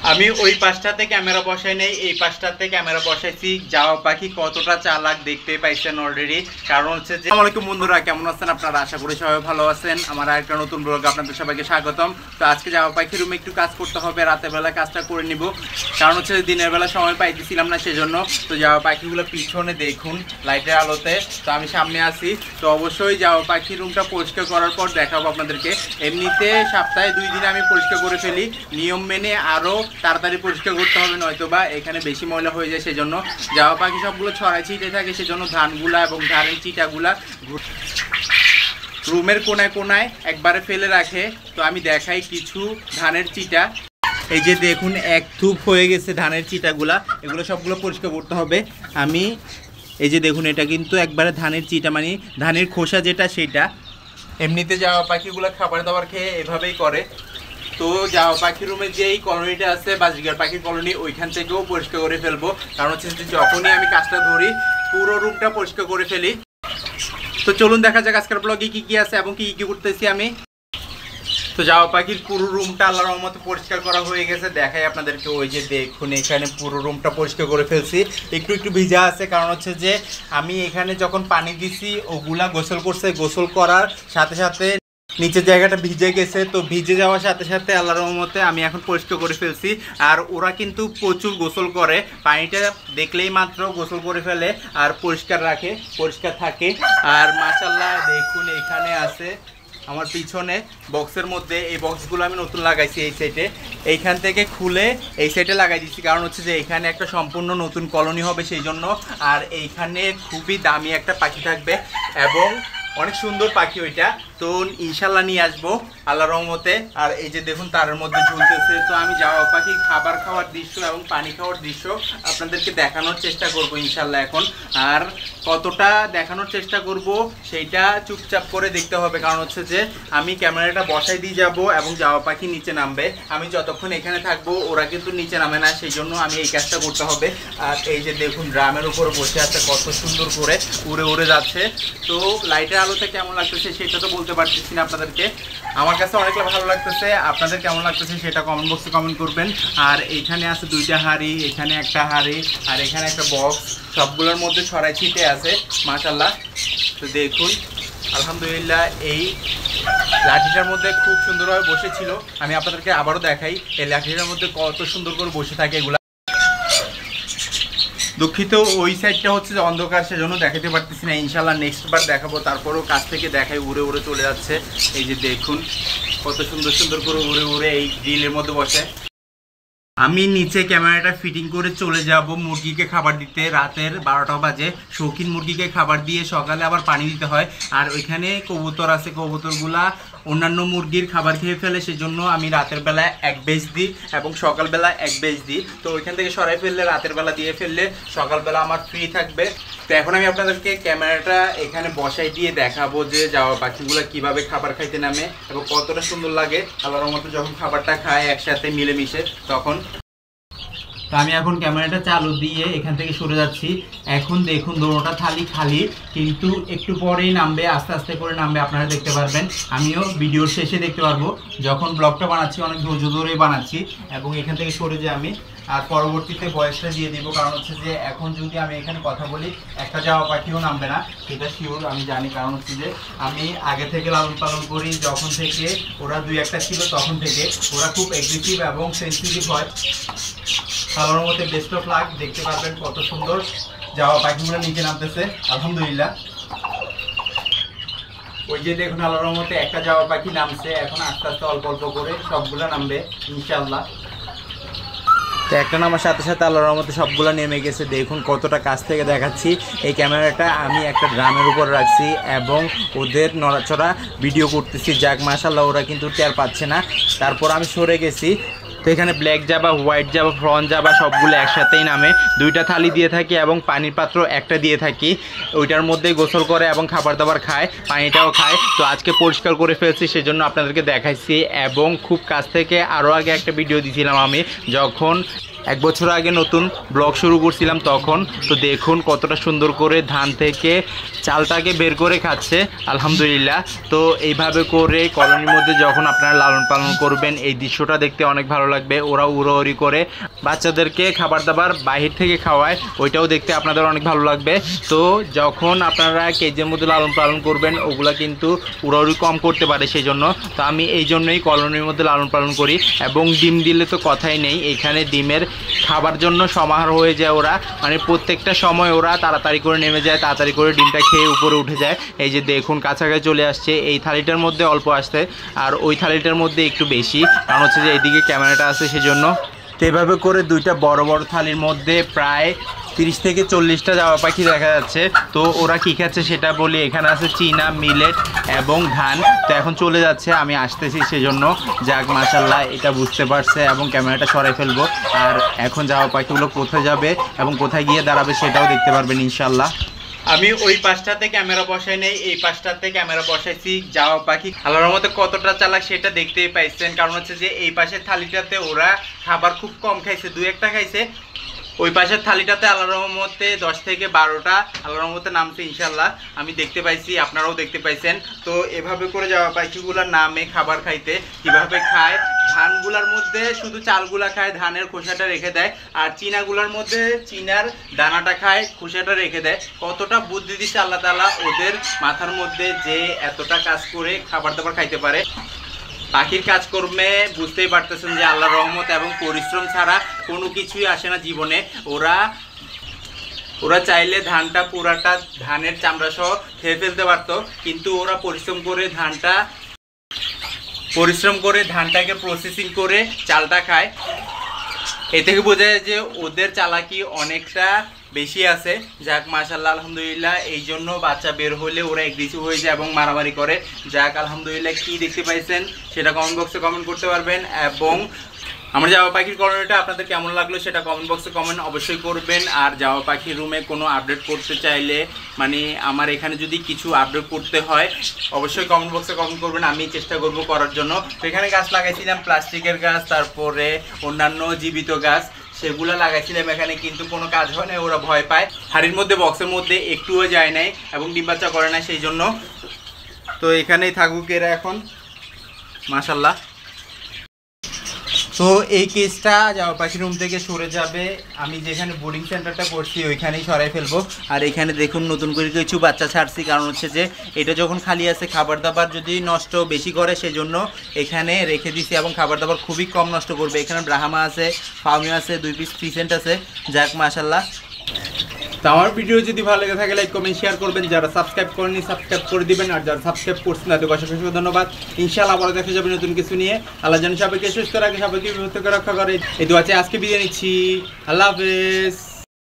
আমি ওই পাশটাতে ক্যামেরা বসাই নেই, এই পাশটাতে ক্যামেরা বসাইছি। জাওয়া পাখি কতটা চালাক দেখতে পাইছেন অলরেডি। কারণ হচ্ছে যে আসসালামু আলাইকুম বন্ধুরা, কেমন আছেন আপনারা? আশা করি সবাই ভালো আছেন। আমার আরেকটা নতুন ব্লগে আপনাদের সবাইকে স্বাগতম। তো আজকে জাওয়া পাখির রুমে একটু কাজ করতে হবে, রাতের বেলা কাজটা করে নিব। কারণ হচ্ছে দিনের বেলা সময় পাইতেছিলাম না সেজন্য। তো জাওয়া পাখিগুলো পিছনে দেখুন লাইটের আলোতে, তো আমি সামনে আছি। তো অবশ্যই জাওয়া পাখির রুমটা পরিষ্কার করার পর দেখাবো আপনাদেরকে। এমনিতে সপ্তাহে 2 দিন আমি পরিষ্কার করে ফেলি, নিয়ম মেনে আরও তাড়াতাড়ি পরিষ্কার করতে হবে, নয়তোবা এখানে বেশি ময়লা হয়ে যায়। সেজন্য জাওয়া পাখি সবগুলো ছড়াই ছিটে থাকে, সেজন্য ধানগুলা এবং ধানের চিটাগুলা রুমের কোনায় কোনায় একবারে ফেলে রাখে। তো আমি দেখাই কিছু ধানের চিটা। এই যে দেখুন, এক থুপ হয়ে গেছে ধানের চিটাগুলা, এগুলো সবগুলো পরিষ্কার করতে হবে। আমি এই যে দেখুন, এটা কিন্তু একবারে ধানের চিটা, মানে ধানের খোসা যেটা সেটা। এমনিতে জাওয়া পাখিগুলো খাবার দাবার খেয়ে এভাবেই করে। তো জাওয়া পাখির রুমে যে এই কলোনিটা আছে বাজিগার পাখির কলোনি, ওইখান থেকেও পরিষ্কার করে ফেলবো। কারণ হচ্ছে যে যখনই আমি কাজটা ধরি পুরো রুমটা পরিষ্কার করে ফেলি। তো চলুন দেখা যাক আজকের ব্লগে কি কি আছে এবং কি কি করতেছি আমি। তো জাওয়া পাখির পুরো রুমটা আল্লাহর রহমতে পরিষ্কার করা হয়ে গেছে, দেখাই আপনাদেরকে। ওই যে দেখুন, এখানে পুরো রুমটা পরিষ্কার করে ফেলছি। একটু একটু ভিজা আছে, কারণ হচ্ছে যে আমি এখানে যখন পানি দিছি ওগুলা গোসল করছে, গোসল করার সাথে সাথে নিচের জায়গাটা ভিজে গেছে। তো ভিজে যাওয়ার সাথে সাথে আল্লাহর রহমতে আমি এখন পরিষ্কার করে ফেলছি। আর ওরা কিন্তু প্রচুর গোসল করে, পানিটা দেখলেই মাত্র গোসল করে ফেলে আর পরিষ্কার রাখে, পরিষ্কার থাকে। আর মাশাআল্লাহ দেখুন, এখানে আছে আমার পিছনে বক্সের মধ্যে, এই বক্সগুলো আমি নতুন লাগাইছি এই সাইডে। এইখান থেকে খুলে এই সাইডে লাগাই দিচ্ছি, কারণ হচ্ছে যে এখানে একটা সম্পূর্ণ নতুন কলোনি হবে সেই জন্য। আর এইখানে খুবই দামি একটা পাখি থাকবে এবং অনেক সুন্দর পাখি ওইটা। তো ইনশাল্লাহ নিয়ে আসবো আল্লাহর রহমতে। আর এই যে দেখুন, তারের মধ্যে ঝুলতেছে। তো আমি জাওয়া পাখি খাবার খাওয়ার দৃশ্য এবং পানি খাওয়ার দৃশ্য আপনাদেরকে দেখানোর চেষ্টা করব ইনশাল্লাহ এখন। আর কতটা দেখানোর চেষ্টা করব সেইটা চুপচাপ করে দেখতে হবে, কারণ হচ্ছে যে আমি ক্যামেরাটা বসাই দিয়ে যাব এবং জাওয়া পাখি নিচে নামবে। আমি যতক্ষণ এখানে থাকবো ওরা কিন্তু নিচে নামে না, সেই জন্য আমি এই কাজটা করতে হবে। আর এই যে দেখুন, ড্রামের উপরে বসে আছে, কত সুন্দর করে উড়ে উড়ে যাচ্ছে। তো লাইটের আলোতে কেমন লাগতেছে সেটা তো বলতে পারতেছি না আপনাদেরকে। আমার কাছে অনেকটা ভালো লাগতেছে, আপনাদের কেমন লাগতেছে সেটা কমেন্ট বক্সে কমেন্ট করবেন। আর এইখানে আছে 2টা হাঁড়ি, এখানে একটা হাঁড়ি, আর এখানে একটা বক্স, সবগুলোর মধ্যে ছড়াই ছিটে আছে মাশাআল্লাহ। তো দেখুন আলহামদুলিল্লাহ, এই লাঠিটার মধ্যে খুব সুন্দরভাবে বসেছিল। আমি আপনাদেরকে আবারও দেখাই, এই লাঠিটার মধ্যে কত সুন্দর করে বসে থাকে এগুলা। দুঃখিত, ওই সাইডটা হচ্ছে যে অন্ধকার, সেজন্য দেখাতে পারতেছি না। ইনশাল্লাহ নেক্সট বার দেখাবো, তারপরেও কাছ থেকে দেখাই। উড়ে উড়ে চলে যাচ্ছে, এই যে দেখুন কত সুন্দর সুন্দর করে উড়ে উড়ে এই গ্রিলের মধ্যে বসে। আমি নিচে ক্যামেরাটা ফিটিং করে চলে যাব মুরগিকে খাবার দিতে। রাতের 12টা বাজে, শৌখিন মুরগিকে খাবার দিয়ে সকালে আবার পানি দিতে হয়। আর ওইখানে কবুতর আছে, কবুতরগুলা অন্যান্য মুরগির খাবার খেয়ে ফেলে, সেজন্য আমি রাতের বেলায় এক বেচ দিই এবং সকালবেলা এক বেচ দিই। তো ওইখান থেকে সরাই ফেললে, রাতের বেলা দিয়ে ফেললে সকালবেলা আমার ফ্রি থাকবে। তো এখন আমি আপনাদেরকে ক্যামেরাটা এখানে বসাই দিয়ে দেখাবো যে জাওয়া পাখিগুলো কিভাবে খাবার খাইতে নামে এবং কতটা সুন্দর লাগে আল্লাহর মতো যখন খাবারটা খায় একসাথে মিলেমিশে তখন। তো আমি এখন ক্যামেরাটা চালু দিয়ে এখান থেকে সরে যাচ্ছি। এখন দেখুন দোনোটা থালি খালি, কিন্তু একটু পরেই নামবে, আস্তে আস্তে করে নামবে, আপনারা দেখতে পারবেন। আমিও ভিডিওর শেষে দেখতে পারবো, যখন ব্লগটা বানাচ্ছি অনেক ধৈর্য ধরেই বানাচ্ছি। এবং এখান থেকে সরে যে আমি আর পরবর্তীতে ভয়েসটা দিয়ে দিব, কারণ হচ্ছে যে এখন যদি আমি এখানে কথা বলি একটা জাওয়া পাখিও নামবে না, সেটা শিওর আমি জানি। কারণ হচ্ছে যে আমি আগে থেকে লালন পালন করি, যখন থেকে ওরা 2-1টা ছিল তখন থেকে ওরা খুব এগ্রেসিভ এবং সেন্সিটিভ হয়। আল্লাহর মধ্যে বেস্ট অফ লাক, দেখতে পারবেন কত সুন্দর জাওয়া পাখিগুলো নিচে নামতেছে আলহামদুলিল্লাহ। ওই যে দেখুন আল্লাহর রহমতে একটা জাওয়া পাখি নামছে, এখন আস্তে আস্তে অল্প অল্প করে সবগুলো নামবে ইনশাআল্লাহ। তো একটা নামার সাথে সাথে আল্লাহর রহমতে সবগুলো নেমে গেছে। দেখুন কতটা কাছ থেকে দেখাচ্ছি। এই ক্যামেরাটা আমি একটা ড্রামের উপর রাখছি এবং ওদের নড়াচড়া ভিডিও করতেছি। যাক মাশাআল্লাহ, ওরা কিন্তু টের পাচ্ছে না। তারপর আমি সরে গেছি। তো এখানে ব্ল্যাক জাবা, হোয়াইট জাবা, ফ্রন জাবা সবগুলো একসাথেই নামে। 2টা থালি দিয়ে থাকি এবং পানির পাত্র একটা দিয়ে থাকি, ওইটার মধ্যেই গোসল করে এবং খাবার দাবার খায়, পানিটাও খায়। তো আজকে পরিষ্কার করে ফেলছি, সেজন্য আপনাদেরকে দেখাইছি। এবং খুব কাছ থেকে আরও আগে একটা ভিডিও দিয়েছিলাম আমি, যখন 1 বছর আগে নতুন ব্লগ শুরু করছিলাম তখন। তো দেখুন কতটা সুন্দর করে ধান থেকে চালটাকে বের করে খাচ্ছে আলহামদুলিল্লাহ। তো এইভাবে করে কলোনির মধ্যে যখন আপনারা লালন পালন করবেন এই দৃশ্যটা দেখতে অনেক ভালো লাগবে। ওরা উড়োউড়ি করে বাচ্চাদেরকে খাবার দাবার বাহির থেকে খাওয়ায়, ওইটাও দেখতে আপনাদের অনেক ভালো লাগবে। তো যখন আপনারা কেজের মধ্যে লালন পালন করবেন ওগুলা কিন্তু উড়াউড়ি কম করতে পারে, সেই জন্য। তো আমি এই জন্যই কলোনির মধ্যে লালন পালন করি। এবং ডিম দিলে তো কথাই নেই, এখানে ডিমের খাবার জন্য সমাহার হয়ে যায় ওরা, মানে প্রত্যেকটা সময় ওরা তাড়াতাড়ি করে নেমে যায়, তাড়াতাড়ি করে ডিমটা খেয়ে উপরে উঠে যায়। এই যে দেখুন কাছাকাছি চলে আসছে, এই থালিটার মধ্যে অল্প আসছে আর ওই থালিটার মধ্যে একটু বেশি, কারণ হচ্ছে যে এইদিকে ক্যামেরাটা আছে সেজন্য। তো এভাবে করে দুইটা বড় বড় থালির মধ্যে প্রায় 30 থেকে 40টা জাবা পাখি দেখা যাচ্ছে। তো ওরা কী খাচ্ছে সেটা বলি, এখানে আছে চীনা, মিলেট এবং ধান। তো এখন চলে যাচ্ছে, আমি আসতেছি সেজন্য। যাক মাশাল্লাহ, এটা বুঝতে পারছে এবং ক্যামেরাটা সরাই ফেলবো। আর এখন জাবা পাখিগুলো কোথায় যাবে এবং কোথায় গিয়ে দাঁড়াবে সেটাও দেখতে পারবেন ইনশাল্লাহ। আমি ওই পাশটাতে ক্যামেরা বসাই নেই, এই পাশটাতে ক্যামেরা বসাইছি। জাবা পাখি আল্লাহর মধ্যে কতটা চালাক সেটা দেখতেই পাইছেন, কারণ হচ্ছে যে এই পাশের থালিটাতে ওরা খাবার খুব কম খাইছে, 2-1টা খাইছে। ওই পাশের থালিটাতে আল্লাহর রহমতে 10 থেকে 12টা আল্লাহর রহমতে নামছে ইনশাল্লাহ, আমি দেখতে পাইছি, আপনারাও দেখতে পাইছেন। তো এভাবে করে জাবা পাখিগুলোর নামে খাবার খাইতে কিভাবে খায়, ধানগুলার মধ্যে শুধু চালগুলা খায়, ধানের খোসাটা রেখে দেয়, আর চীনাগুলার মধ্যে চীনার দানাটা খায়, খোসাটা রেখে দেয়। কতটা বুদ্ধি দিচ্ছে আল্লাহ তাআলা ওদের মাথার মধ্যে যে এতটা কাজ করে খাবার দাবার খাইতে পারে। পাখির কাজকর্মে বুঝতেই পারতেছেন যে আল্লাহর রহমত এবং পরিশ্রম ছাড়া কোনো কিছুই আসে না জীবনে। ওরা চাইলে ধানটা পুরাটা ধানের চামড়া সহ খেয়ে ফেলতে পারতো, কিন্তু ওরা পরিশ্রম করে ধানটাকে প্রসেসিং করে চালটা খায়। এ থেকে বোঝা যায় যে ওদের চালাকি অনেকটা বেশি আছে। যাক মাশাআল্লাহ আলহামদুলিল্লাহ, এই জন্য বাচ্চা বের হলে ওরা এগ্রেসিভ হয়ে যায় এবং মারামারি করে। যাক আলহামদুলিল্লাহ, কি দেখতে পাইছেন সেটা কমেন্ট বক্সে কমেন্ট করতে পারবেন। এবং আমার জাবা পাখির কলোনিটা আপনাদের কেমন লাগলো সেটা কমেন্ট বক্সে কমেন্ট অবশ্যই করবেন। আর জাবা পাখির রুমে কোনো আপডেট করতে চাইলে, মানে আমার এখানে যদি কিছু আপডেট করতে হয় অবশ্যই কমেন্ট বক্সে কমেন্ট করবেন, আমি চেষ্টা করব করার জন্য। তো এখানে গাছ লাগাইছিলাম, প্লাস্টিকের গাছ, তারপরে অন্যান্য জীবিত গাছ, সেগুলো লাগাইছিলাম এখানে, কিন্তু কোনো কাজ হয় না, ওরা ভয় পায়। হাড়ির মধ্যে বক্সের মধ্যে একটুও যায় নাই এবং ডিম বাচ্চা করে না, সেই জন্য। তো এখানেই থাকুক এরা এখন মাশাআল্লাহ। তো এই কেসটা জাবা পাখির রুম থেকে সরে যাবে, আমি যেখানে বোর্ডিং সেন্টারটা করছি ওইখানেই সরাই ফেলবো। আর এখানে দেখুন নতুন করে কিছু বাচ্চা ছাড়ছি, কারণ হচ্ছে যে এটা যখন খালি আছে খাবার দাবার যদি নষ্ট বেশি করে সেজন্য এখানে রেখে দিছি, এবং খাবার দাবার খুবই কম নষ্ট করবে। এখানে ব্রাহ্মা আছে, ফাউমি আছে, 2 পিস ফিসেন্ট আছে। যাক মাশাআল্লাহ। তো আমার ভিডিও যদি ভালো লেগে থাকে লাইক কমেন্ট শেয়ার করবেন, যারা সাবস্ক্রাইব করেননি সাবস্ক্রাইব করে দিবেন, আর যারা সাবস্ক্রাইব করছেন তাদেরকে অসংখ্য ধন্যবাদ। ইনশাআল্লাহ আবার দেখা যাবে নতুন কিছু নিয়ে। আল্লাহ যেন সবাইকে সুস্থ রাখে, সবাইকে বিপদ থেকে রক্ষা করে, এই দোয়া চেয়ে আজকে বিদায় নিচ্ছি। আল্লাহ হাফেজ।